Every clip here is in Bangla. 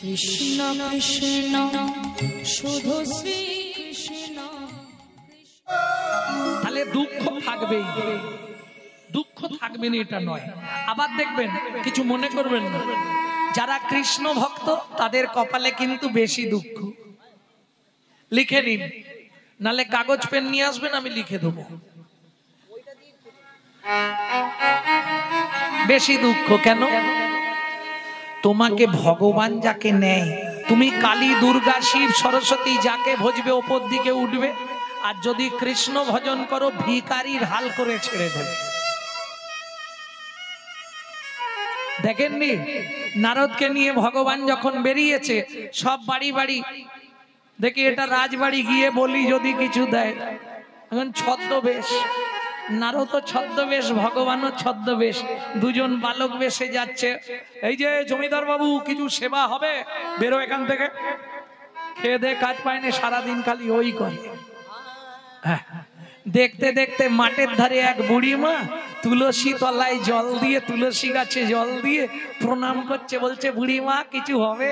কৃষ্ণ কৃষ্ণ শুধু শ্রী কৃষ্ণ। তাহলে দুঃখ থাকবেই, দুঃখ থাকবে না এটা নয়। আবার দেখবেন, কিছু মনে করবেন না, যারা কৃষ্ণ ভক্ত তাদের কপালে কিন্তু বেশি দুঃখ। লিখে নিন, নালে কাগজ পেন নিয়ে আসবেন, আমি লিখে দেবো। বেশি দুঃখ কেন? তোমাকে ভগবান যাকে নেয়, তুমি কালী দুর্গা শিব সরস্বতী যাকে ভজবে ওপর দিকে উঠবে, আর যদি কৃষ্ণ ভজন করো ভিখারির হাল করে ছেড়ে দেবে। দেখেননি নারদকে নিয়ে ভগবান যখন বেরিয়েছে, সব বাড়ি বাড়ি দেখি এটা রাজবাড়ি গিয়ে বলি যদি কিছু দেয়। এখন ছদ্মবেশ, নারদ ছদ্মবেশ, ভগবানও ছদ্মবেশ, দুজন বালক বেশে যাচ্ছে। এই যে জমিদার বাবু কিছু সেবা হবে, বেরো এখান থেকে। খেয়ে দে কাজ পায় না, সারাদিন খালি ওই করে। হ্যাঁ, দেখতে দেখতে মাঠের ধারে এক বুড়ি মা তুলসী তলায় জল দিয়ে, তুলসী গাছে জল দিয়ে প্রণাম করছে, বলছে বুড়ি মা কিছু হবে?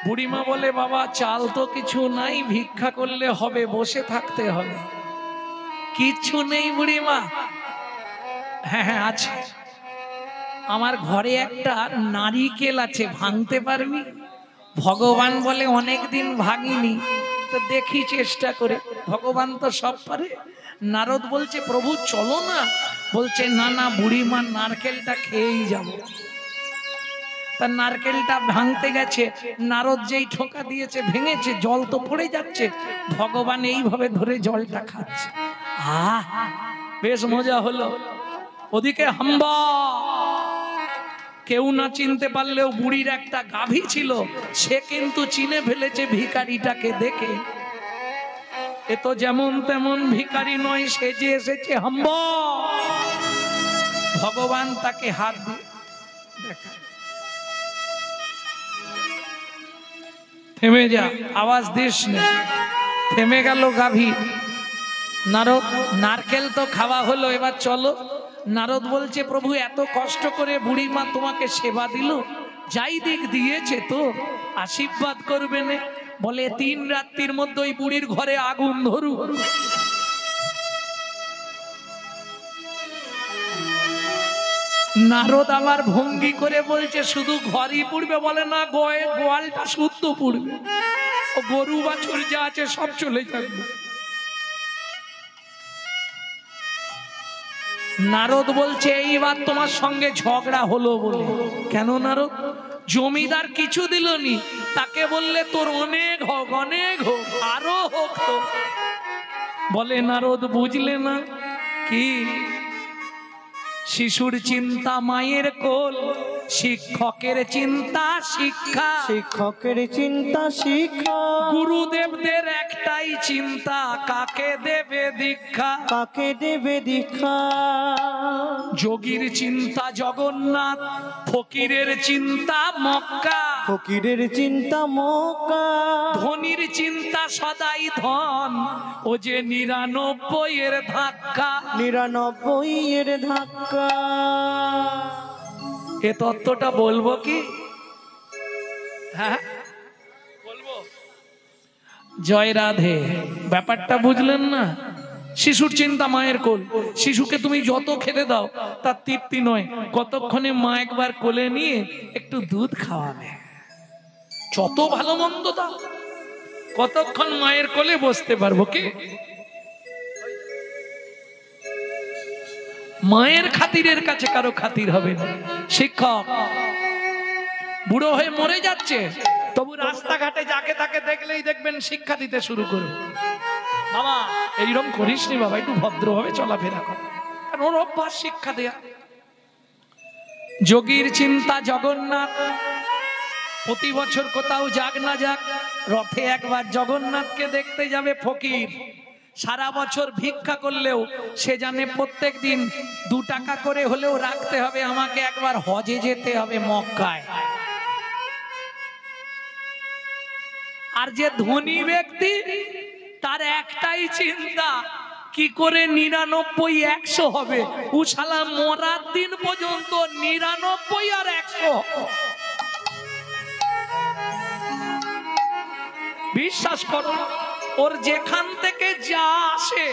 বুড়িমা বলে বাবা চাল তো কিছু নাই, ভিক্ষা করলে হবে, বসে থাকতে হবে। কিচ্ছু নেই বুড়িমা? হ্যাঁ হ্যাঁ আছে, আমার ঘরে একটা নারিকেল আছে, ভাঙতে পারবি? ভগবান বলে অনেকদিন ভাঙিনি, তো দেখি চেষ্টা করে। ভগবান তো সব পারে। নারদ বলছে প্রভু চলো না, বলছে না না বুড়িমা নারকেলটা খেয়েই যাবো। তার নারকেলটা ভাঙতে গেছে, নারদ যেই ঠোকা দিয়েছে ভেঙেছে, জল তো পড়ে যাচ্ছে, ভগবান এইভাবে ধরে জলটা খাচ্ছে। আহ বেশ মজা হলো। ওদিকে হাম্বা, কেউ না চিনতে পারলেও বুড়ির একটা গাভী ছিল, সে কিন্তু চিনে ফেলেছে ভিখারিটাকে দেখে। এ তো যেমন তেমন ভিখারি নয়, সেজে এসেছে হাম্বা। ভগবান তাকে হাত দিয়ে দেখা, থেমে যা, আওয়াজ দিস না। থেমে গেল গাভী। নারদ, নারকেল তো খাওয়া হলো, এবার চলো। নারদ বলছে প্রভু এত কষ্ট করে বুড়িমা তোমাকে সেবা দিল, যাই দিক দিয়েছে তো আশীর্বাদ করবে না? বলে 3 রাত্রির মধ্যে ওই বুড়ির ঘরে আগুন ধরু। নারদ আবার ভঙ্গি করে বলছে শুধু ঘরই পুড়বে? বলে না, গোয়ালটা শুদ্ধ পুড়বে, ও গরু বাছুর যা আছে সব চলে যাবে। নারদ বলছে এইবার তোমার সঙ্গে ঝগড়া হলো বলে। কেন নারদ? জমিদার কিছু দিলনি, তাকে বললে তোর অনেক হোক, অনেক হোক, আরো হোক তো। বলে নারদ বুঝলে না কি? শিশুর চিন্তা মায়ের কোল, শিক্ষকের চিন্তা শিক্ষা, শিক্ষকের চিন্তা শিক্ষা, গুরুদেবদের একটাই চিন্তা কাকে দেবে দীক্ষা, কাকে দেবে দীক্ষা। যোগীর চিন্তা জগন্নাথ, ফকিরের চিন্তা মক্কা, ফকিরের চিন্তা মক্কা, ধনীর চিন্তা সদাই ধন, ও যে 99 এর ধাক্কা, 99 এর ধাক্কা। এ তত্ত্বটা বলবো কি? হ্যাঁ বলবো। জয় রাধে। ব্যাপারটা বুঝলেন না? শিশুর চিন্তা মায়ের কোল, শিশুকে তুমি যত খেতে দাও তার তৃপ্তি নয়, কতক্ষণে মা একবার কোলে নিয়ে একটু দুধ খাওয়াবে। যত ভালো মন্দ দাও, কতক্ষণ মায়ের কোলে বসতে পারবো কি? মায়ের খাতিরের কাছে কারো খাতির হবে না। শিক্ষক বুড়ো হয়ে মরে যাচ্ছে, তবু রাস্তাঘাটে যাকে তাকে দেখলেই দেখবেন শিক্ষা দিতে শুরু করবে। বাবা এইরকম করিস নি বাবা, একটু ভদ্রভাবে চলাফেরা কর, কারণ ওর অভ্যাস শিক্ষা দেয়া। যোগীর চিন্তা জগন্নাথ, প্রতি বছর কোথাও যাক না যাক রথে একবার জগন্নাথকে দেখতে যাবে ফকির। সারা বছর ভিক্ষা করলেও সে জানে প্রত্যেক দিন 2 টাকা করে হলেও রাখতে হবে, আমাকে একবার হজে যেতে হবে মক্কায়। আর যে ধনী ব্যক্তি, তার একটাই চিন্তা কি করে 99 100 হবে। ও শালা মরার দিন পর্যন্ত 99 আর 100 বিশ্বাস করো, ওর যেখান থেকে যা আসে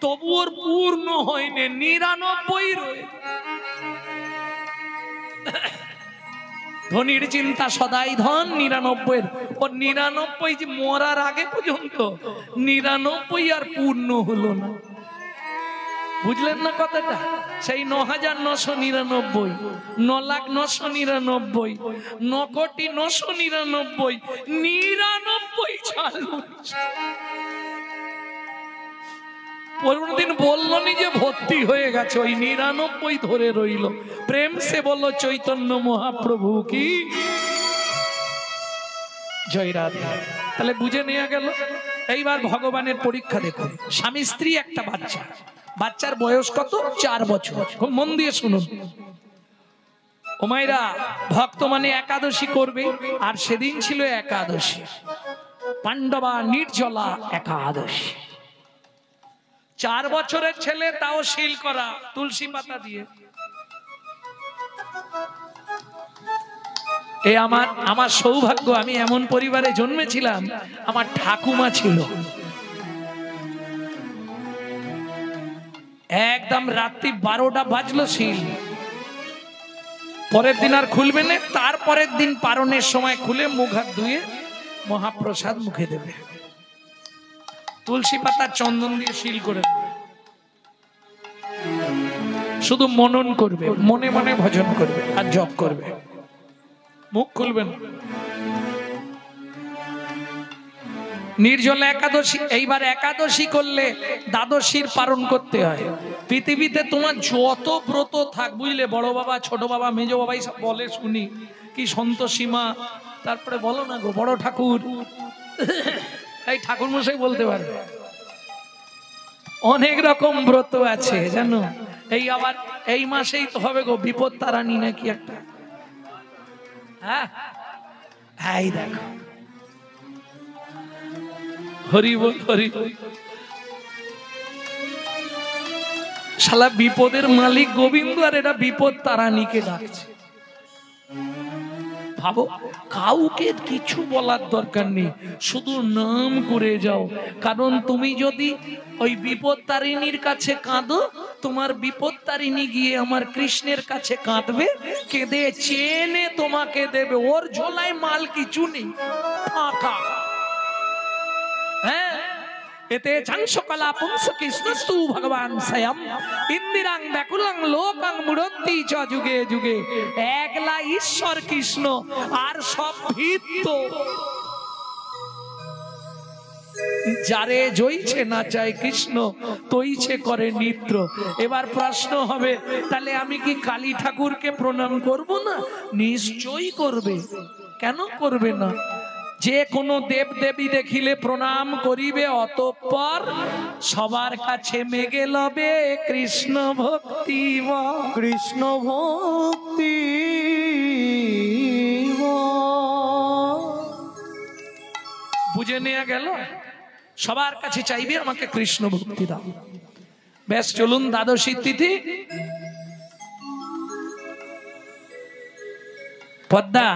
তবু ওর পূর্ণ হয়নি, 99 রয়ে। ধনির চিন্তা সদাই ধন, 99 ওর 99 যে মরার আগে পর্যন্ত 99 আর পূর্ণ হলো না। বুঝলেন না কথাটা? সেই 9,999, 9,09,99, 9,09,99, 99 চালু। দিন বললো নি যে ভর্তি হয়ে গেছে, ওই 99 ধরে রইল। প্রেম সে বললো চৈতন্য মহাপ্রভু কি জয় রাধা। তাহলে বুঝে নেওয়া গেল। এইবার ভগবানের পরীক্ষা দেখুন। স্বামী স্ত্রী, একটা বাচ্চা, বাচ্চার বয়স কত? 4 বছর। খুব মন দিয়ে শুনুন ও মায়েরা, ভক্ত মানে একাদশী করবে, আর সেদিন ছিল একাদশী, পাণ্ডবা নির্জলা একাদশী। 4 বছরের ছেলে, তাও শিল করা তুলসী পাতা দিয়ে। আমার সৌভাগ্য, আমি এমন পরিবারে জন্মেছিলাম, আমার ঠাকুমা ছিল। একদম রাত্রি 12টা বাজলো, শিল পরের দিন আর খুলবে না। তারপরের দিন পারণের সময় খুলে মুখ হাত ধুয়ে মহাপ্রসাদ মুখে দেবে। তুলসী পাতা চন্দন দিয়ে শিল করে শুধু মনন করবে, মনে মনে ভজন করবে আর জপ করবে, মুখ খুলবে না। নির্জলা একাদশী। এইবার একাদশী করলে দ্বাদশীর পালন করতে হয়। পৃথিবীতে তোমার যত ব্রত থাক, বুঝলে, বড় বাবা, ছোট বাবা, মেজ বাবাই সব বলে শুনি, কি সন্তোষীমা, তারপরে বলো না গো বড় ঠাকুর, এই ঠাকুর মশাই বলতে পারবে। অনেক রকম ব্রত আছে জানো। এই আবার এই মাসেই তো হবে গো বিপদ তারানি নাকি একটা। হ্যাঁ, এই দেখো, হরি বল হরি বল। শালা বিপদের মালিক গোবিন্দ, আর এটা বিপদ তারানিকে ডাকছে। ভাবো, কাউকে কিছু বলার দরকার নেই, শুধু নাম করে যাও। কারণ তুমি যদি ওই বিপদ তারিণীর কাছে কাঁদো, তোমার বিপদ তারিণী গিয়ে আমার কৃষ্ণের কাছে কাঁদবে, কেঁদে চেনে তোমাকে দেবে। ওর ঝোলায় মাল কিছু নেই, ফাঁকা। হ্যাঁ, এতে চাংসকলা পুংস কৃষ্ণস্তু ভগবান স্বয়ং ইন্দিরাং ব্যাকুলাং লোকাং মুরন্তি চ যুগে যুগে। একলা ঈশ্বর কৃষ্ণ, আর সব ভিত্ত। যারে জইছে না চায় কৃষ্ণ, তৈছে করে নিত্র। এবার প্রশ্ন হবে, তাহলে আমি কি কালী ঠাকুরকে প্রণাম করব না? নিশ্চয়ই করবে, কেন করবে না? যে কোনো দেব দেবী দেখিলে প্রণাম করিবে, অতঃপর সবার কাছে মেগে লবে কৃষ্ণ ভক্তি। কৃষ্ণ ভক্তি বুঝে নেওয়া গেল। সবার কাছে চাইবে আমাকে কৃষ্ণ ভক্তি দাও। বেশ, চলুন দ্বাদশী তিথি। পদ্মা,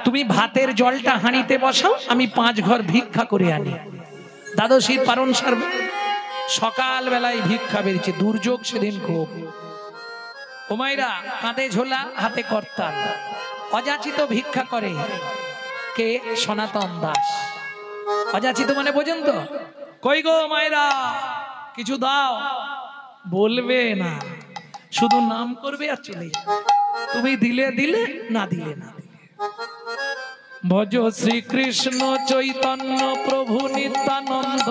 তুমি ভাতের জলটা হাঁড়িতে বসাও, আমি 5 ঘর ভিক্ষা করে আনি। দ্বাদশীর পারণ সারবে। সকাল বেলায় ভিক্ষা বেরিয়েছে, দুর্যোগ সেদিন খুব। ওমাইরা, কাঁধে ঝোলা, হাতে কর্তাল, অযাচিত ভিক্ষা করে কে? সনাতন দাস। অযাচিত মানে বোঝেন তো? কই গো মায়েরা, কিছু দাও, বলবে না, শুধু নাম করবে আর চলে যাবে। তুমি দিলে দিলে, না দিলে না। ভজ শ্রীকৃষ্ণ চৈতন্য প্রভু নিত্যানন্দ,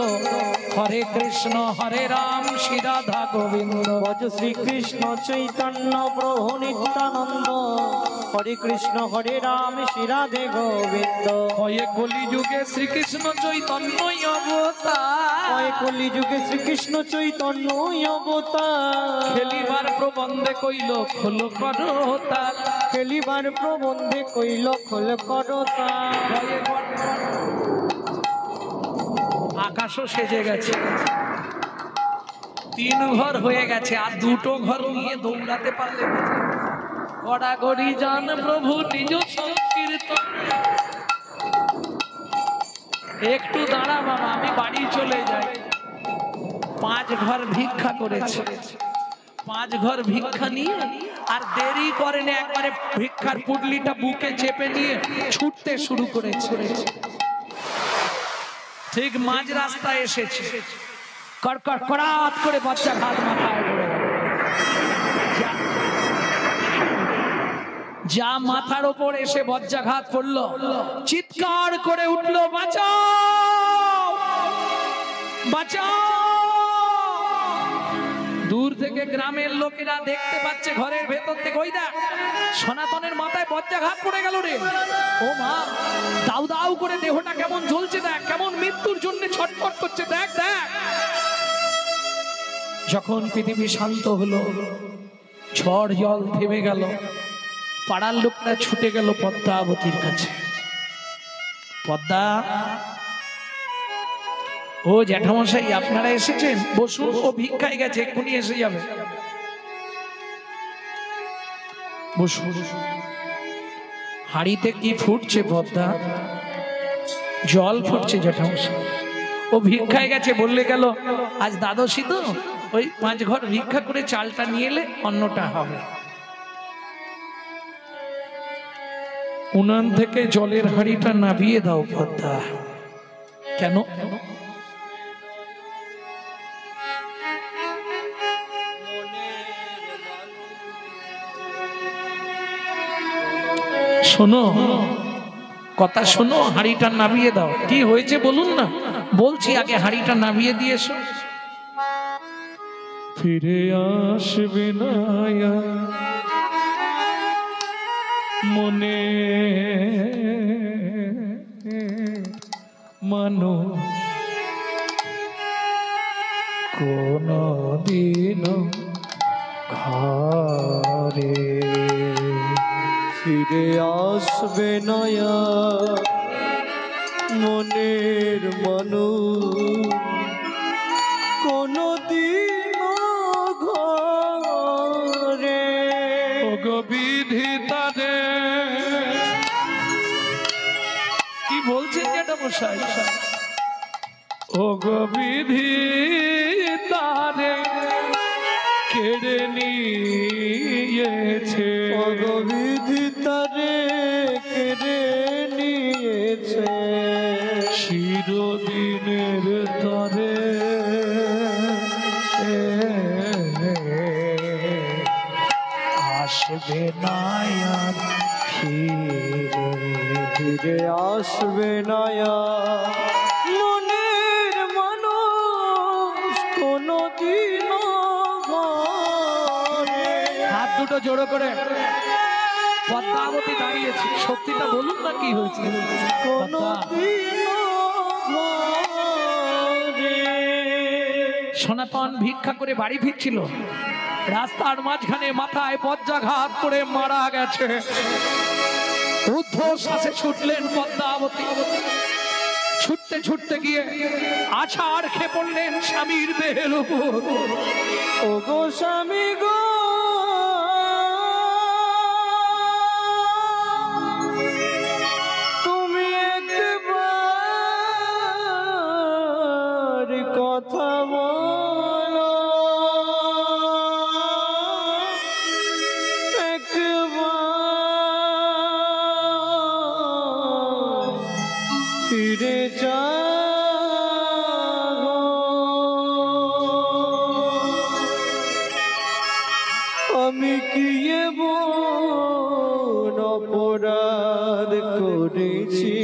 হরে কৃষ্ণ হরে রাম শ্রী রাধা গোবিন্দ। ভজ শ্রীকৃষ্ণ চৈতন্য প্রভু নিত্যানন্দ, হরে কৃষ্ণ হরে রাম শ্রী রাধে গোবিন্দ। হয়ে কলি যুগে শ্রীকৃষ্ণ চৈতন্য অবতার, হয়ে কলি যুগে শ্রীকৃষ্ণ চৈতন্য অবতার। খেলিবার প্রবন্ধে কইল খোল করতাল, খেলিবার প্রবন্ধে কইল খোল করতাল। আকাশও সেজে গেছে, 3 ঘর হয়ে গেছে, আর 2টো ঘর নিয়ে দৌড়াতে পারলে গড়াগড়ি যান প্রভু নিজ সংকীর্তন। একটু দাঁড়া বাবা, আমি বাড়ি চলে যাই। 5 ঘর ভিক্ষা করেছে, 5 ঘর ভিক্ষা নিয়ে আর দেরি করেনি, একবারে ভিক্ষার পুটলিটা বুকে চেপে নিয়ে ছুটতে শুরু করেছে। ঠিক মাঝ রাস্তায় এসেছে, কড়কড় কড়াত করে বজ্রাঘাত মাথায় পড়ে গেল। যা মাথার ওপর এসে বজ্রাঘাত পড়লো, চিৎকার করে উঠলো, বাঁচাও বাঁচাও। দূর থেকে গ্রামের লোকেরা দেখতে পাচ্ছে, ঘরের ভেতর থেকে ওই দেখ সনাতনের মাথায় বজ্রাঘাত পড়ে গেল রে। ও মা, দাউ দাউ করে দেহটা কেমন জ্বলছে, দেখ কেমন মৃত্যুর জন্য ছটফট করছে, দেখ দেখ। যখন পৃথিবী শান্ত হলো, ঝড় জল থেমে গেল, পাড়ার লোকরা ছুটে গেল পদ্মাবতীর কাছে। পদ্মা, ও জ্যাঠামশাই আপনারা এসেছেন, বসুন, ও ভিক্ষায় গেছে, এক্ষুনি এসে যাবে, বসুন। হাড়িতে কি ফুটছে পদ্মা? জল ফুটছে জ্যাঠামশাই। ও ভিক্ষায় গেছে বললে গেল, আজ দ্বাদশী তো, ওই 5 ঘর ভিক্ষা করে চালটা নিয়ে এলে অন্নটা হবে। উনান থেকে জলের হাড়িটা নামিয়ে দাও পদ্মা। কেন? শোনো, কথা শোনো, হাড়িটা নামিয়ে দাও। কি হয়েছে বলুন না? বলছি, আগে হাড়িটা নামিয়ে দিয়েছো। ফিরে আসবে না মনে মানুষ কোনো দিন ঘরে। ফিরে আসবে নয়া মনের মানুষ কোনো দিন ঘরে। ওগো বিধিতারে, কি বলছেন জ্যাঠামশাই? ওগো বিধিতারে কেড়ে নিয়েছে, ওগো বিধিতারে কেড়ে নিয়েছে। চিরদিনের তরে আসবে না আর ফিরে। ফিরে আসবে নয়া মনের মানুষ কোনো দিন ঘরে। হাত দুটো জোড়ো করে পদ্মাবতী দাঁড়িয়েছে, সত্যিটা বলুন না, কি হয়েছে? কোনো দিন ঘরে। সনাতন ভিক্ষা করে বাড়ি ফিরছিল, রাস্তার মাঝখানে মাথায় বজ্রাঘাত করে মারা গেছে। ঊর্ধ্বশ্বাসে ছুটলেন পদ্মাবতী, ছুটতে ছুটতে গিয়ে আছাড় খেয়ে পড়লেন স্বামীর দেহের উপর। ওগো স্বামী গো, তুমি একবার কথা বলো, একবার ফিরে যাও। আমি কি এমন অপরাধ করেছি,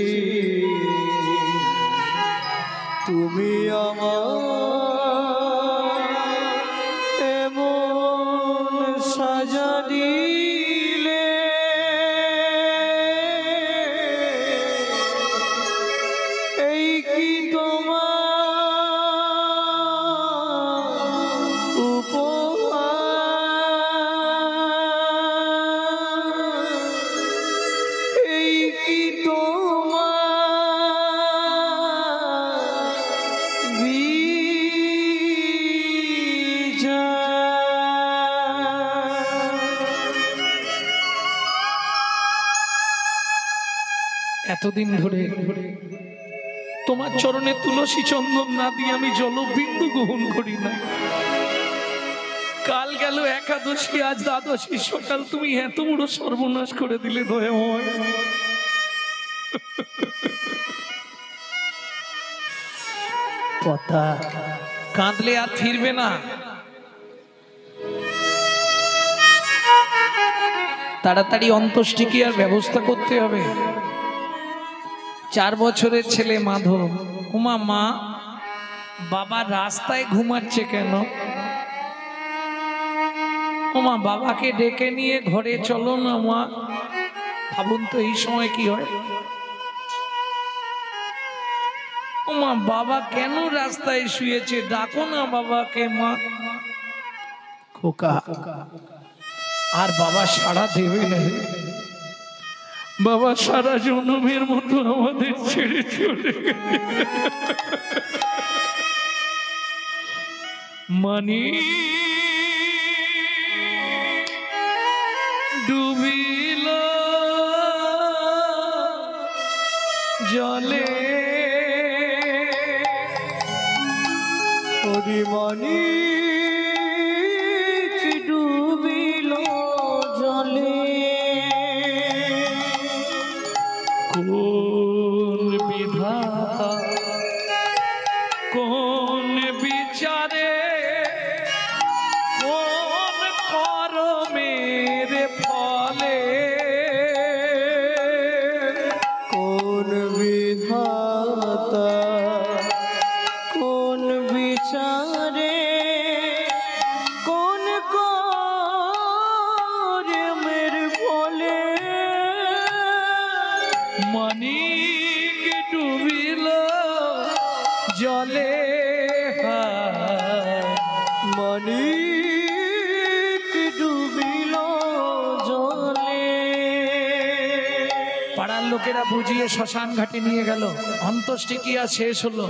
তুমি আমার এমন সাজা দিলে। এই কি তোমার উপহার, এই কি তোমার এতদিন ধরে তোমার চরণে তুলসী চন্দন না দিয়ে আমি জলবিন্দু গ্রহণ করি না। কাল গেল একাদশী, আজ দ্বাদশী সকাল, তুমি এত বড় সর্বনাশ করে দিলে দয়াময়। কথা কাঁদলে আর ফিরবে না। তাড়াতাড়ি অন্ত্যেষ্টিক্রিয়ার ব্যবস্থা করতে হবে। 4 বছরের ছেলে মাধব। উমা, মা বাবা রাস্তায় ঘুমাচ্ছে কেন? উমা, বাবাকে ডেকে নিয়ে ঘরে চলো না মা। ভাবুন তো এই সময় কি হয়। উমা, বাবা কেন রাস্তায় শুয়েছে, ডাকো না বাবাকে মা। খোকা, আর বাবা সাড়া দেবে না। বাবা সারা জন্মের মতো আমাদের ছেড়ে চলে গেছে। মানি ডুবিল জলে, হরিমণি ডুবিল জলে, কোন বিধাতা কোন বিচারে কোন কর্মের ফলে, কোন বিধাতা কোন বিচারে কোন কর্মের ফলে, মানিক ডুবিল জলে, মানিক ডুবিল জলে। পাড়ার লোকেরা বুঝিয়ে শ্মশান ঘাটে নিয়ে গেল। অন্ত্যেষ্টিক্রিয়া শেষ হলো,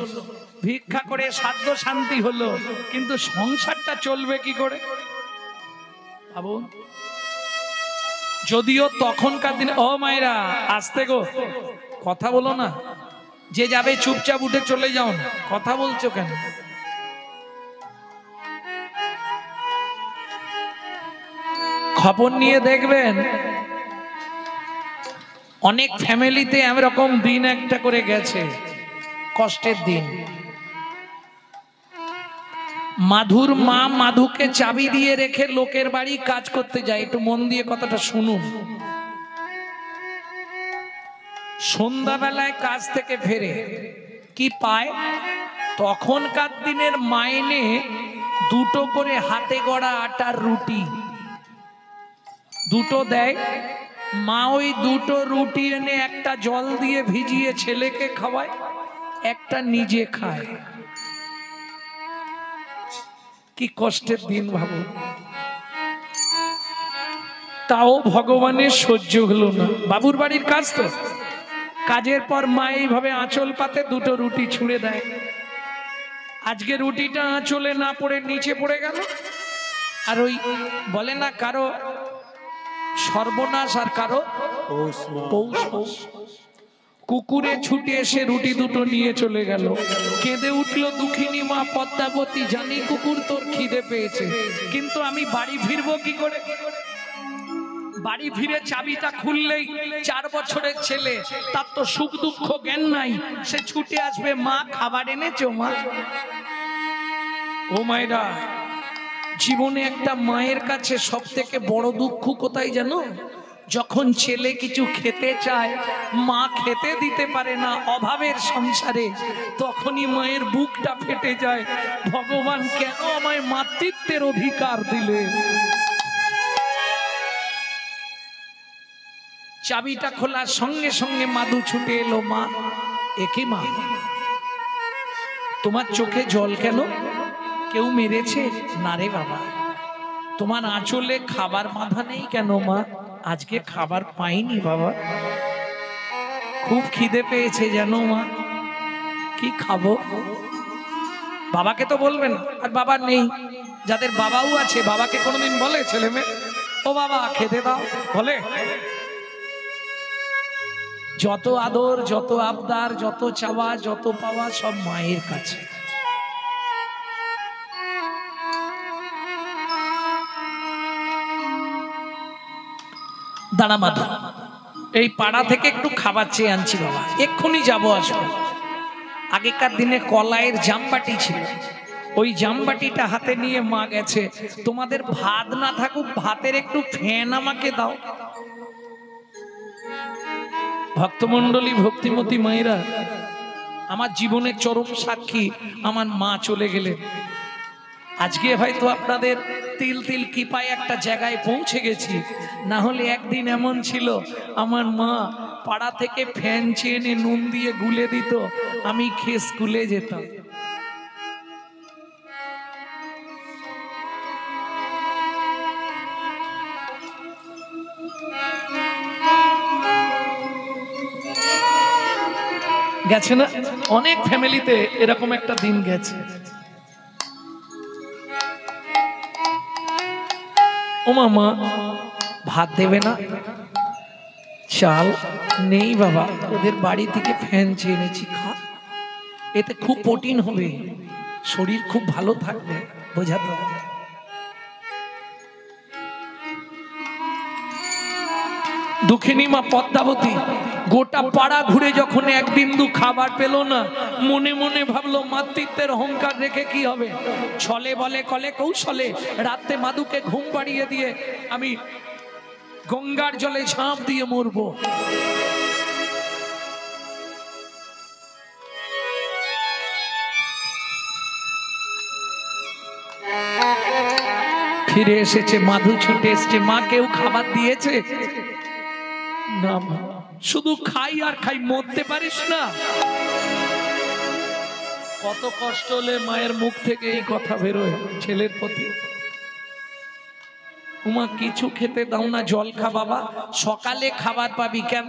ভিক্ষা করে সাধ্য শান্তি হলো, কিন্তু সংসারটা চলবে কি করে ভাবুন। যদিও তখনকার দিনে, ও মায়েরা আসতে গো, কথা বলো না, যে যাবে চুপচাপ উঠে চলে যাও না, কথা বলছো কেন? খবর নিয়ে দেখবেন অনেক ফ্যামিলিতে এরকম দিন একটা করে গেছে, কষ্টের দিন। মাধুর মা মাধুকে চাবি দিয়ে রেখে লোকের বাড়ি কাজ করতে যায়। একটু মন দিয়ে কথাটা শুনুন। সন্ধ্যাবেলায় কাজ থেকে ফেরে কি পায়? তখনকার দিনের মাইনে 2টো করে হাতে গড়া আটার রুটি 2টো দেয়। মা ওই 2টো রুটি এনে একটা জল দিয়ে ভিজিয়ে ছেলেকে খাওয়ায়, একটা নিজে খায়। কি কষ্টের দিন ভাবো। তাও ভগবানের সহ্য হলো না। বাবুর বাড়ির কাজ তো, কাজের পর মা এইভাবে আঁচল পাতে 2টো রুটি ছুঁড়ে দেয়। আজকে রুটিটা আঁচলে না পড়ে নিচে পড়ে গেল। আর ওই বলে না কারো সর্বনাশ আর কারো পৌষ মাস। কুকুরে ছুটে এসে রুটি 2টো নিয়ে চলে গেল। কেঁদে উঠলো দুঃখিনী মা পদ্মাবতী, জানি কুকুর তোর খিদে পেয়েছে, কিন্তু আমি বাড়ি ফিরবো কি করে? বাড়ি ফিরে চাবিটা খুললেই 4 বছরের ছেলে, তার তো সুখ দুঃখ জ্ঞান নাই, সে ছুটে আসবে, মা খাবার এনেছো মা? ও মায়েরা, জীবনে একটা মায়ের কাছে সব থেকে বড় দুঃখ কোথায় জানো? যখন ছেলে কিছু খেতে চায়, মা খেতে দিতে পারে না অভাবের সংসারে, তখনই মায়ের বুকটা ফেটে যায়। ভগবান কেন আমায় মাতৃত্বের অধিকার দিলে? চাবিটা খোলার সঙ্গে সঙ্গে মাধু ছুটে এলো। মা, একে মা, তোমার চোখে জল কেন? কেউ মেরেছে? না রে বাবা। তোমার আঁচলে খাবার বাঁধা নেই কেন মা? আজকে খাবার পাইনি বাবা, খুব খিদে পেয়েছে জানো মা। কি খাবো? বাবাকে তো বলবেন। আর বাবা নেই, যাদের বাবাও আছে, বাবাকে কোনোদিন বলে ছেলে মেয়ে ও বাবা খেতে দাও? বলে? যত আদর, যত আবদার, যত চাওয়া, যত পাওয়া সব মায়ের কাছে। দাঁড়া মাধু, এই পাড়া থেকে একটু খাবার চেয়ে আনছি বাবা, এক্ষুনি যাবো আসবো। আগেকার দিনে কলাইয়ের জামবাটি ছিল, ওই জামবাটিটা হাতে নিয়ে মা গেছে, তোমাদের ভাত না থাকুক ভাতের একটু ফ্যান আমাকে দাও। ভক্তমণ্ডলী, ভক্তিমতী মায়েরা, আমার জীবনের চরম সাক্ষী আমার মা চলে গেলেন। আজকে হয়তো আপনাদের তিল তিল কিপায় একটা জায়গায় পৌঁছে গেছি, না হলে একদিন এমন ছিল আমার মা পাড়া থেকে ফ্যান চেয়ে এনে নুন দিয়ে গুলে দিত, আমি খেয়ে স্কুলে যেতাম। গেছে না, অনেক ফ্যামিলিতে এরকম একটা দিন গেছে। ও মামা ভাত দেবে না? চাল নেই বাবা, ওদের বাড়ি থেকে ফ্যান চেয়ে এনেছি, খা, এতে খুব প্রোটিন হবে, শরীর খুব ভালো থাকবে, বোঝাতে হবে। দুঃখিনী মা পদ্মাবতী গোটা পাড়া ঘুরে যখন এক বিন্দু খাবার পেল না, মনে মনে ভাবলো মাতৃত্বের অহংকার রেখে কি হবে, ছলে বলে কলে কৌশলে রাতে মাধুকে ঘুম পাড়িয়ে দিয়ে আমি গঙ্গার জলে ঝাঁপ দিয়ে মরবো। ফিরে এসেছে মাধু, ছুটে এসছে, মা কেউ খাবার দিয়েছে না? শুধু খাই আর খাই, মরতে পারিস না? কত কষ্ট হলে মায়ের মুখ থেকে এই কথা বেরোয় ছেলের প্রতি। উমা কিছু খেতে দাও না, জল খা বাবা, সকালে খাবার পাবি। কেন?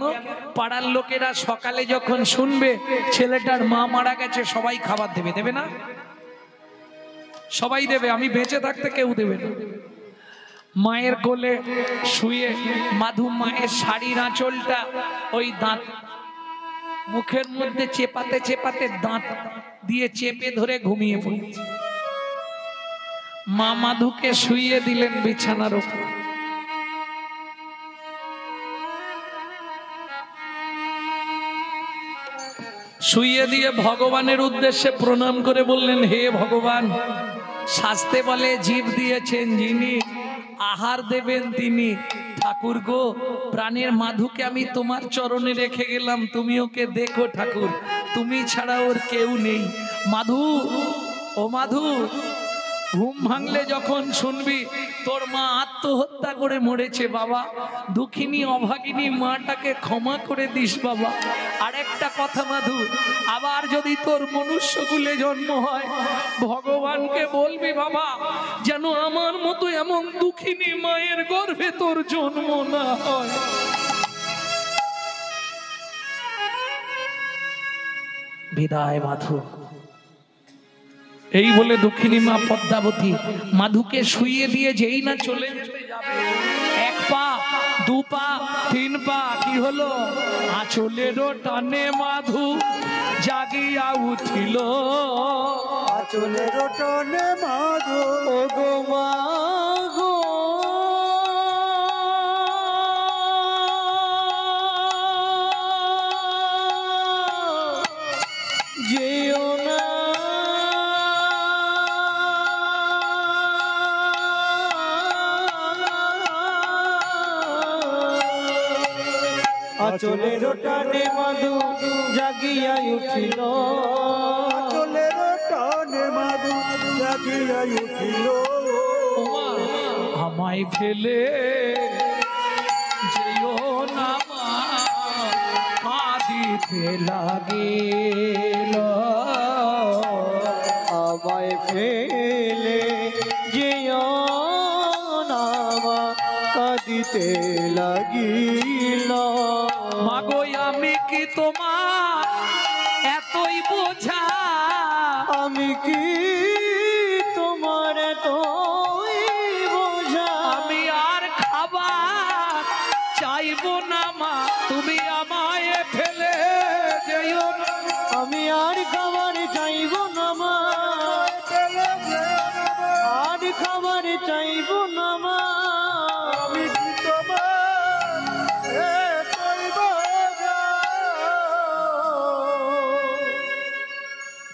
পাড়ার লোকেরা সকালে যখন শুনবে ছেলেটার মা মারা গেছে সবাই খাবার দেবে, দেবে না? সবাই দেবে, আমি বেঁচে থাকতে কেউ দেবে না। মায়ের কোলে শুয়ে মাধু মায়ের শাড়ির আঁচলটা ওই দাঁত মুখের মধ্যে চেপাতে চেপাতে দাঁত দিয়ে চেপে ধরে ঘুমিয়ে পড়েছে। মা মাধুকে শুইয়ে দিলেন বিছানার উপর। শুইয়ে দিয়ে ভগবানের উদ্দেশ্যে প্রণাম করে বললেন, হে ভগবান, শাস্তে বলে জীব দিয়েছেন যিনি, আহার দেবেন তিনি। ঠাকুর গো, প্রাণের মাধুকে আমি তোমার চরণে রেখে গেলাম, তুমি ওকে দেখো ঠাকুর, তুমি ছাড়া ওর কেউ নেই। মাধু, ও মাধু, ঘুম ভাঙলে যখন শুনবি তোর মা আত্মহত্যা করে মরেছে বাবা, দুঃখিনী অভাগিনী মাটাকে ক্ষমা করে দিস বাবা। আর একটা কথা মাধু, আবার যদি তোর মনুষ্যকুলে জন্ম হয় ভগবানকে বলবি বাবা যেন আমার মতো এমন দুঃখিনী মায়ের গর্ভে তোর জন্ম না হয়। বিদায় মাধু। এই বলে দক্ষিণী মা পদ্মাবতী মাধুকে শুইয়ে দিয়ে যেই না চলে যাবে, এক পা, দু পা, তিন পা, কি হলো? আঁচলেরও টানে মাধু জাগিয়া উঠিল, আঁচলেরও টানে মাধু, ও গো মা গো, যেও না আঁচলের টানে মাধু জাগিয়া উঠিল, আঁচলের টানে মাধু জাগিয়া উঠিল, আমায় ফেলে যেও না মা, কাঁদিতে লাগিল, আমায় ফেলে যেও না মা, কাঁদিতে লাগিল। মাগো আমি কি তোমার এতই বোঝা, আমি কি তোমার এতই বোঝা, আমি আর খাবার চাইবো না মা, তুমি আমায়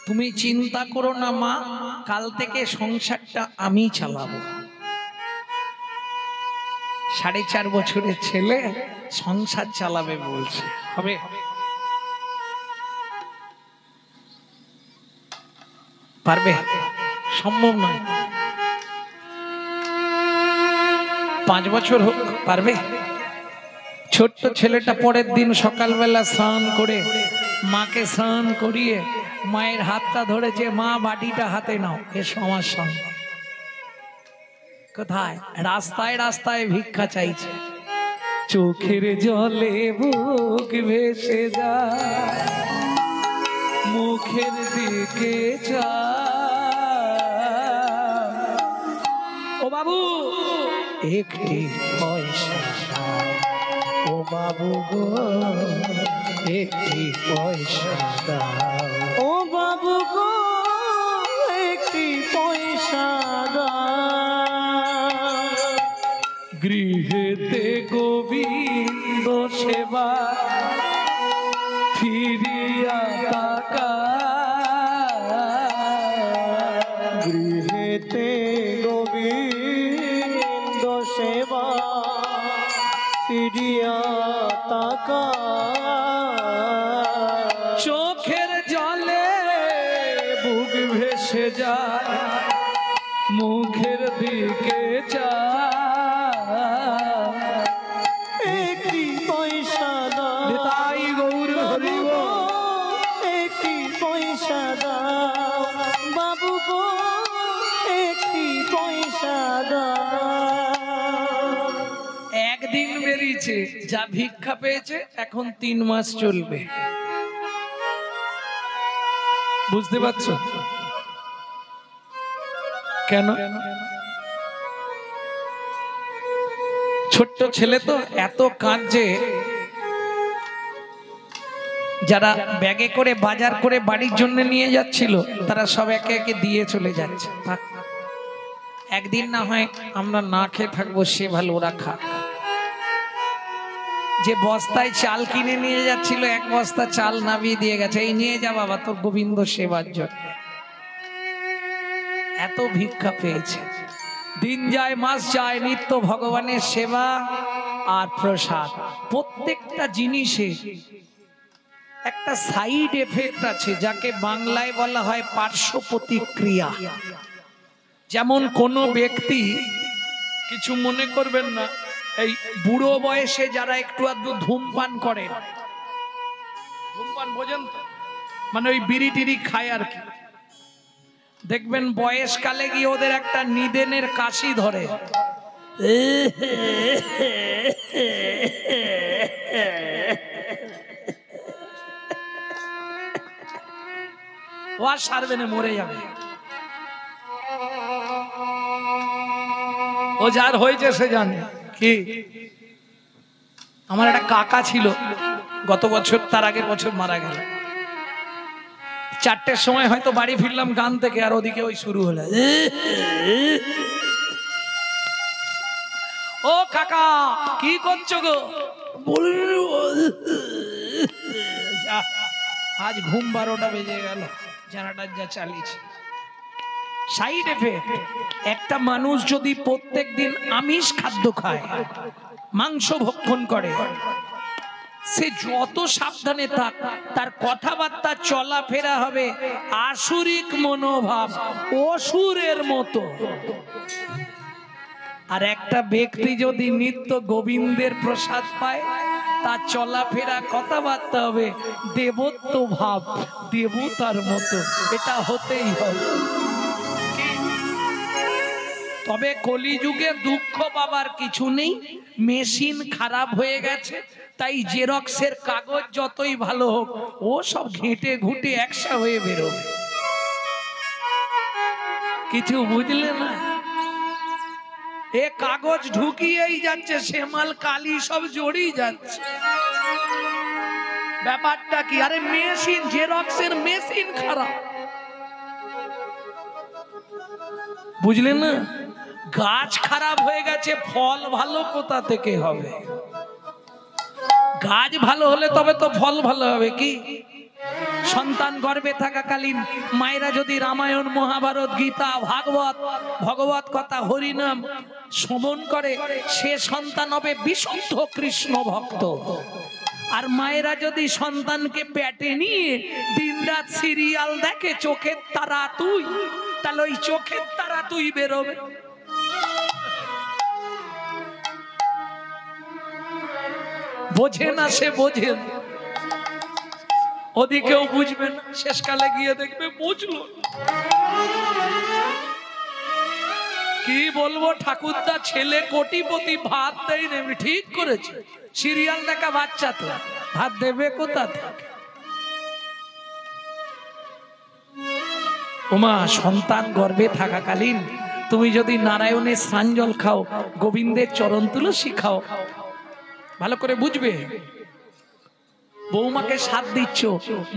তুমি চিন্তা করো না মা, কাল থেকে সংসারটা আমি চালাবো। 4.5 বছরের ছেলে সংসার চালাবে বলছে, হবে? পারবে? সম্ভব নয়। 5 বছর হোক, পারবে? ছোট্ট ছেলেটা পরের দিন সকালবেলা স্নান করে মাকে স্নান করিয়ে মায়ের হাতটা ধরেছে, মা বাটিটা হাতে নাও, এসো আমার সঙ্গে। কোথায়? রাস্তায় রাস্তায় ভিক্ষা চাইছে। চোখের জলে বুক ভেসে যায়, মুখের দিকে চায়, ও বাবু একটি পয়সা, ও বাবু গো একটি পয়সা দাও, ও বাবু গো একটি পয়সা দাও। গৃহেতে গোবিন্দ সেবা ফিরিয়া তাকায়, গৃহেতে গোবিন্দ সেবা ফিরিয়া তাকায়। চোখের জলে বুক ভেসে যায়, মুখের দিকে চায়, একটি পয়সা দাও, তাই গৌর হরি বল। একটি পয়সা দাও, বাবু গো একটি পয়সা দাও। একদিন বেরিয়েছে, যা ভিক্ষা পেয়েছে এখন 3 মাস চলবে। বুঝতে পারছো কেন? ছোট্ট ছেলে তো এত কাঁদছে, যারা ব্যাগে করে বাজার করে বাড়ির জন্য নিয়ে যাচ্ছিল তারা সব একে একে দিয়ে চলে যাচ্ছে। থাক, একদিন না হয় আমরা না খেয়ে থাকবো, সে ভালো, ওরা খাক। যে বস্তায় চাল কিনে নিয়ে যাচ্ছিল, 1 বস্তা চাল নামিয়ে দিয়ে গেছে, এই নিয়ে যা বাবা তোর গোবিন্দ সেবার জন্য। এত ভিক্ষা পেয়েছে। দিন যায় মাস যায়, নিত্য ভগবানের সেবা আর প্রসাদ। প্রত্যেকটা জিনিসে একটা সাইড এফেক্ট আছে, যাকে বাংলায় বলা হয় পার্শ্ব প্রতিক্রিয়া। যেমন কোনো ব্যক্তি, কিছু মনে করবেন না, এই বুড়ো বয়সে যারা একটু আধটু ধূমপান করে, ধূমপান বোঝেন তো, মানে ওই বিড়ি টিড়ি খায় আর কি, দেখবেন বয়সকালে গিয়ে ওদের একটা নিদেনের কাশি ধরে, ও আর সারবে না, মরে যাবে। ও যার হয়েছে সে জানে। কি, আমার একটা কাকা ছিল, গত বছর, তার আগের বছর মারা গেল। 4টের সময় হয়তো বাড়ি ফিরলাম গান থেকে, আর ওদিকে ওই শুরু হলো, ও কাকা কি করছো গো? আজ ঘুম 12টা বেজে গেল, জানাটা যা চালিয়েছে। Side effect. একটা মানুষ যদি প্রত্যেকদিন আমিষ খাদ্য খায়, মাংস ভক্ষণ করে, সে যত সাবধানে থাক, তার কথাবার্তা চলাফেরা হবে আসুরিক মনোভাব, অসুরের মতো। আর একটা ব্যক্তি যদি নিত্য গোবিন্দের প্রসাদ পায়, তার চলাফেরা কথাবার্তা হবে দেবত্ব ভাব, দেবতার মতো। এটা হতেই হবে। তবে কলিযুগে দুঃখ পাবার কিছু নেই, মেশিন খারাপ হয়ে গেছে, তাই জেরক্সের কাগজ যতই ভালো হোক, ও সব ঘেঁটে ঘুটে একসা হয়ে বেরোবে। কিছু বুঝলে না? এ কাগজ ঢুকিয়েই যাচ্ছে, সেমাল কালি সব জড়িয়ে যাচ্ছে। ব্যাপারটা কি? আরে মেশিন, জেরক্সের মেশিন খারাপ, বুঝলেন না? গাছ খারাপ হয়ে গেছে, ফল ভালো কোথা থেকে হবে? গাছ ভালো হলে তবে তো ফল ভালো হবে। কি সন্তান গর্ভে থাকাকালীন মায়েরা যদি রামায়ণ, মহাভারত, গীতা, ভাগবত, ভগবত কথা, হরিনাম শ্রবণ করে, সে সন্তান হবে বিশুদ্ধ কৃষ্ণ ভক্ত। আর মায়েরা যদি সন্তানকে পেটে নিয়ে দিনরাত সিরিয়াল দেখে, চোখের তারা তুই, তাহলে ওই চোখের তারা তুই বেরোবে। বোঝে না, সে বোঝে না, ওদিকেও বুঝবে না, শেষকালে গিয়ে দেখবে বুঝলো। কি বলবো ঠাকুরদা, ছেলে কোটিপতি, ভাত দেয় না, ঠিক করেছে। সিরিয়াল দেখা বাচ্চা তো ভাত দেবে কোথা থেকে? ওমা, সন্তান গর্ভে থাকাকালীন তুমি যদি নারায়ণের স্নানজল খাও, গোবিন্দের চরণ তুলসী খাও, ভালো করে বুঝবে। বৌমাকে সাথ দিচ্ছ,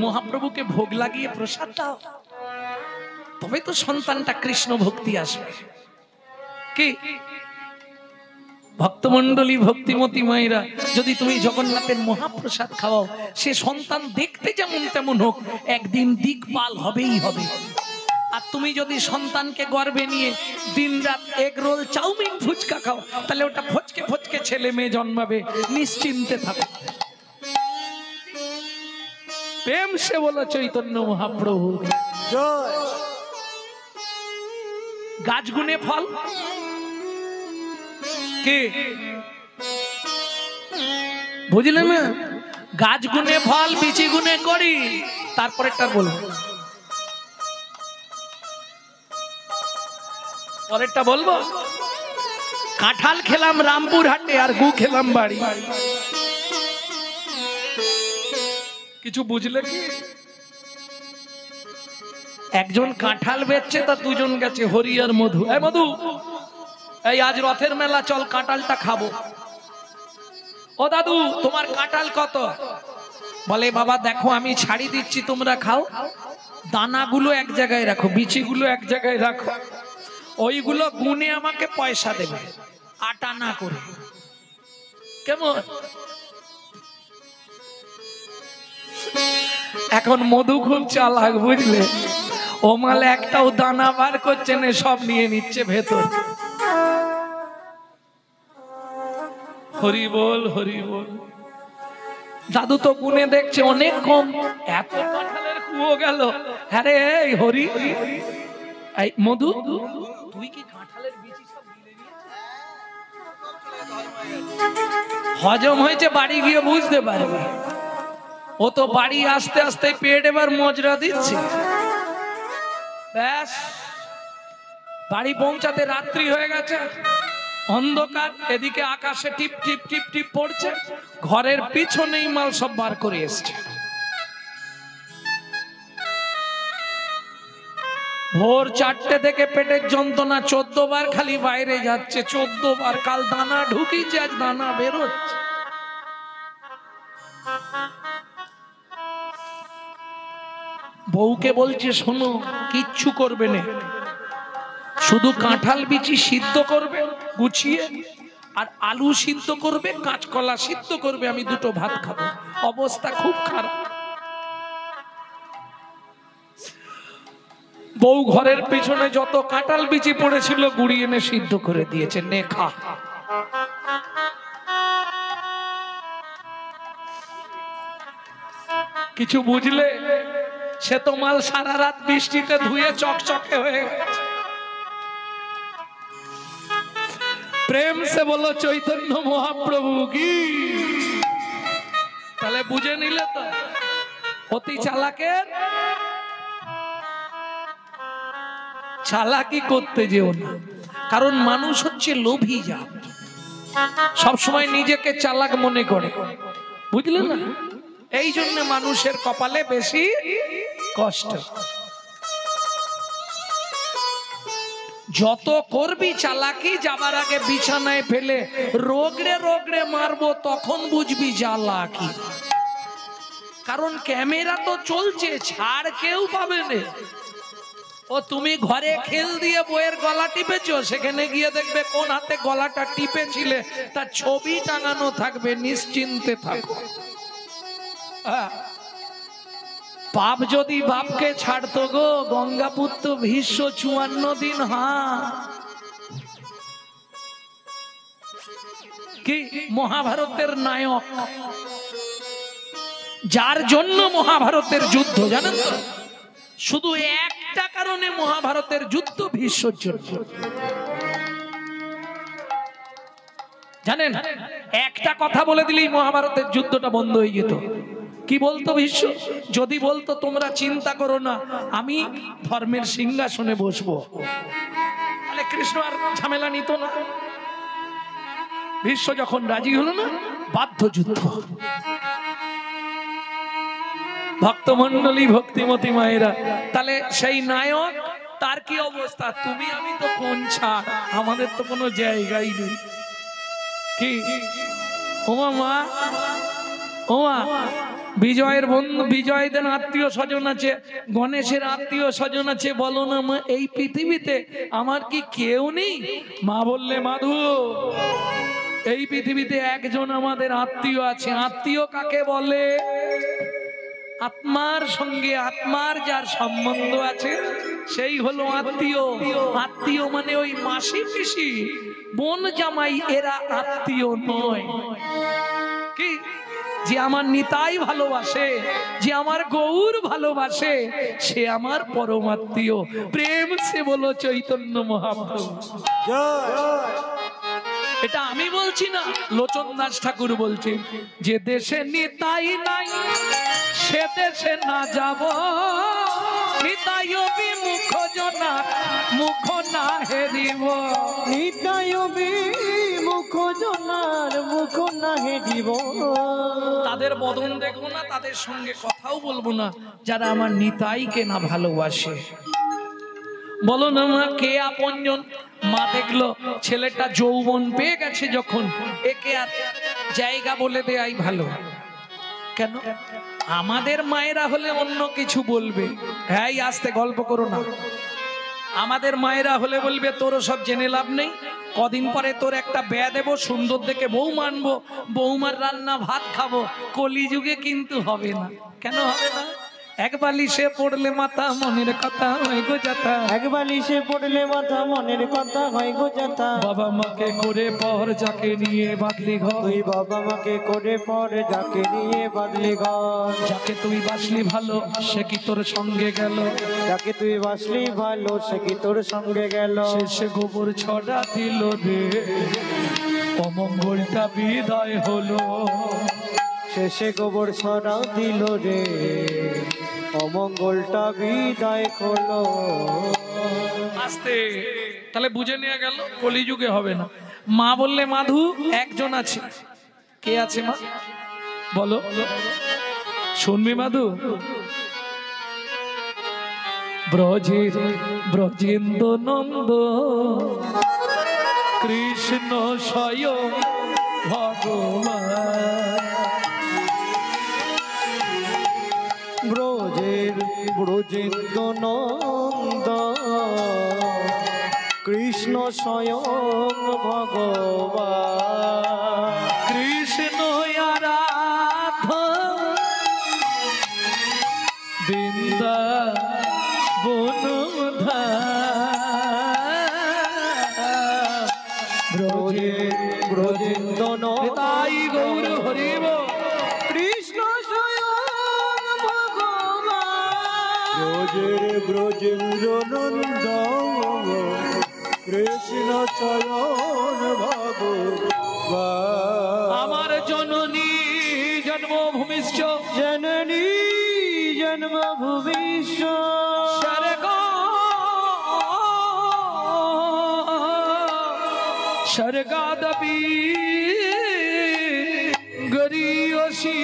মহাপ্রভুকে ভোগ লাগিয়ে প্রসাদ দাও, তবে তো সন্তানটা কৃষ্ণ ভক্তি আসবে। কি ভক্তমন্ডলী, ভক্তিমতী মায়েরা, যদি তুমি জগন্নাথের মহাপ্রসাদ খাওয়াও, সে সন্তান দেখতে যেমন তেমন হোক, একদিন দিকপাল হবেই হবে। আর তুমি যদি সন্তানকে গর্ভে নিয়ে দিনরাত এগ রোল, চাউমিন, ফুচকা খাও, তাহলে ওটা ফচকে ফচকে ছেলে মেয়ে জন্মাবে, নিশ্চিন্তে থাকো। প্রেম সে বলো চৈতন্য মহাপ্রভু। গাছ গুনে ফল, কে বুঝলে না? গাছ গুনে ফল, বিচি গুনে করি। তারপরেরটা বলবো, পরেরটা বলবো। কাঁঠাল খেলাম রামপুর হাটে, আর গু খেলাম বাড়ি। কিছু বুঝলে কি? একজন কাঁঠাল বেচছে, তা দুজন গেছে, হরি আর মধু। এই মধু, এই আজ রথের মেলা, চল কাঁঠালটা খাবো। ও দাদু, তোমার কাঁঠাল কত? বলে বাবা দেখো, আমি ছাড়ি দিচ্ছি, তোমরা খাও, দানাগুলো এক জায়গায় রাখো, বিচিগুলো এক জায়গায় রাখো, ওইগুলো গুনে আমাকে পয়সা দেবে, আটা না করে। কেমন? এখন মধু খুব চালাক, বুঝলে? ও মাল একটাও দানা বার করছে না, সব নিয়ে নিচ্ছে ভেতর। হরি বল, হরি বল। দাদু তো গুনে দেখছে অনেক কম, এত কাঁঠালের কুয়ো গেল। আরে এই হরি, এই মধু, তুই কি কাঁঠালের বিচি সব গিলে নিয়েছিস? হজম হয়েছে, বাড়ি গিয়ে বুঝতে পারবে। ও তো বাড়ি আস্তে আস্তে পেট এবার মজরা দিচ্ছে। ব্যাস, বাড়ি পৌঁছাতে রাত্রি হয়ে গেছে, অন্ধকার, এদিকে আকাশে টিপ টিপ টিপ টিপ পড়ছে, ঘরের পিছনেই মাল সব বার করে এসছে। ভোর 4টে থেকে পেটের যন্ত্রণা 14 বার খালি বাইরে যাচ্ছে, 14 বার। কাল দানা ঢুকিয়েছে, আজ দানা বেরোচ্ছে। বউকে বলছে শোনো, কিচ্ছু করবে না, শুধু কাঁঠাল বিচি সিদ্ধ করবে গুছিয়ে, আর আলু সিদ্ধ করবে, কাঁচকলা সিদ্ধ করবে, আমি দুটো ভাত খাবো। অবস্থা খুব খারাপ। বউ ঘরের পিছনে যত কাঁঠাল বিচি পড়েছিল গুড়িয়ে এনে সিদ্ধ করে দিয়েছে, নে খা। কিছু বুঝলে? সে তো মাল সারা রাত বৃষ্টিতে ধুয়ে চকচকে হয়ে গেছে। প্রেম সে বলো চৈতন্য মহাপ্রভু কি। তাহলে বুঝে নিলে তো, অতি চালাকের চালাকি করতে যেও না, কারণ মানুষ হচ্ছে লোভী জাত, সবসময় নিজেকে চালাক মনে করে, বুঝলে না? এই জন্য মানুষের কপালে বেশি কষ্ট। যত করবি চালাকি, যাবার আগে বিছানায় ফেলে রোগড়ে রোগড়ে মারবো, তখন বুঝবি চালাকি। কারণ ক্যামেরা তো চলছে, ছাড় কেউ পাবে না। ও তুমি ঘরে খেল দিয়ে বইয়ের গলা টিপেছো, সেখানে গিয়ে দেখবে কোন হাতে গলাটা টিপেছিলে, তার ছবি টাঙানো থাকবে, নিশ্চিন্তে থাকো। বাপ যদি বাপকে ছাড়তো গো, গঙ্গাপুত্র ভীষ্ম 54 দিন কি মহাভারতের নায়ক, যার জন্য মহাভারতের যুদ্ধ জানেন তো, শুধু একটা কারণে মহাভারতের যুদ্ধ ভীষ্মর জন্য। জানেন, একটা কথা বলে দিলেই মহাভারতের যুদ্ধটা বন্ধ হয়ে যেত। কি বলতো ভীষ্ম? যদি বলতো তোমরা চিন্তা করো না, আমি ধর্মের সিংহাসনে বসবো, তাহলে কৃষ্ণ আর ঝামেলা নিত না। ভীষ্ম যখন রাজি হলো না, বাধ্য যুদ্ধ। ভক্তমন্ডলী, ভক্তিমতী মায়েরা, তাহলে সেই নায়ক তার কি অবস্থা? তুমি আমি তো কোন ছাড়, আমাদের তো কোনো জায়গাই নেই। কি ওমা মা, ওমা বিজয়ের বন্ধু, বিজয়দের আত্মীয় স্বজন আছে, গণেশের আত্মীয় স্বজন আছে, বলো না মা এই পৃথিবীতে আমার কি কেউ নেই? মা বললে মাধু, এই পৃথিবীতে একজন আমাদের আত্মীয় আছে। আত্মীয় কাকে বলে? আত্মার সঙ্গে আত্মার যার সম্বন্ধ আছে সেই হলো আত্মীয়। আত্মীয় মানে ওই মাসি পিসি বোন জামাই, এরা আত্মীয় নয়। কি যে আমার নিতাই ভালোবাসে, যে আমার গৌর ভালোবাসে, সে আমার পরমাত্মীয়। প্রেম সে বলো চৈতন্য মহাপ্রভু। এটা আমি বলছি না, লোচন দাস ঠাকুর বলছে, যে দেশে নিতাই নাই সে দেশে না যাব, নিতাই বিমুখ জনা মুখ না হেরিব, নিতাই বিমুখ জনার মুখ না হেরিব। তাদের বদন দেখবো না, তাদের সঙ্গে কথাও বলবো না, যারা আমার নিতাইকে না ভালোবাসে। বলো না মা কে আপনজন? মা দেখলো ছেলেটা যৌবন পেয়ে গেছে যখন, একে আর জায়গা বলে দেয়াই ভালো। কেন? আমাদের মায়েরা হলে অন্য কিছু বলবে, হ্যাঁ আস্তে গল্প করো না। আমাদের মায়েরা হলে বলবে তোরও সব জেনে লাভ নেই, কদিন পরে তোর একটা ব্যয় দেবো, সুন্দর দেখে বউ মানবো, বৌমার রান্না ভাত খাবো। কলিযুগে কিন্তু হবে না। কেন হবে না? এক বালিশে পড়লে মাথা মনের কথা হয় গো যাতা, এক বালিশে পড়লে মাথা মনের কথা হয় গো যাতা। বাবা মাকে করে পর যাকে নিয়ে বাঁধলি ঘর, তুই বাবা মাকে করে পর যাকে নিয়ে বাঁধলি ঘর। যাকে তুই বাসলি ভালো সে কি তোর সঙ্গে গেল, যাকে তুই বাসলি ভালো সে কি তোর সঙ্গে গেল। শেষে গোবর ছড়া দিল রে, অমঙ্গলটা বিদায় হলো। শেষে গোবর ছড়াও দিল রে, অমঙ্গলটা বিদায় হলো। আস্তে, তাহলে বুঝে নেওয়া গেল কলিযুগে হবে না। মা বললে মাধু একজন আছে। কে আছে মা বলো, শুনবি মাধু? ব্রজের ব্রজেন্দ্র নন্দ কৃষ্ণ স্বয়ং ভগবান। ব্রজের ব্রজেন্দ্র নন্দ কৃষ্ণ স্বয়ং ভগবান। কৃষ্ণ আরাধ বৃন্দাবন ব্রজের ব্রজেন্দ্র তাই গৌর হরিব কৃষ্ণ স্বয়ং ভগবান। ব্রজের ব্রজেন্দ্র নন্দ কৃষ্ণ স্বয়ং ভগবান। আমার জননী জন্মভূমিশ্চ জননী জন্মভূমিষ্ঠ স্বর্গ স্বর্গাদপি গরীয়সী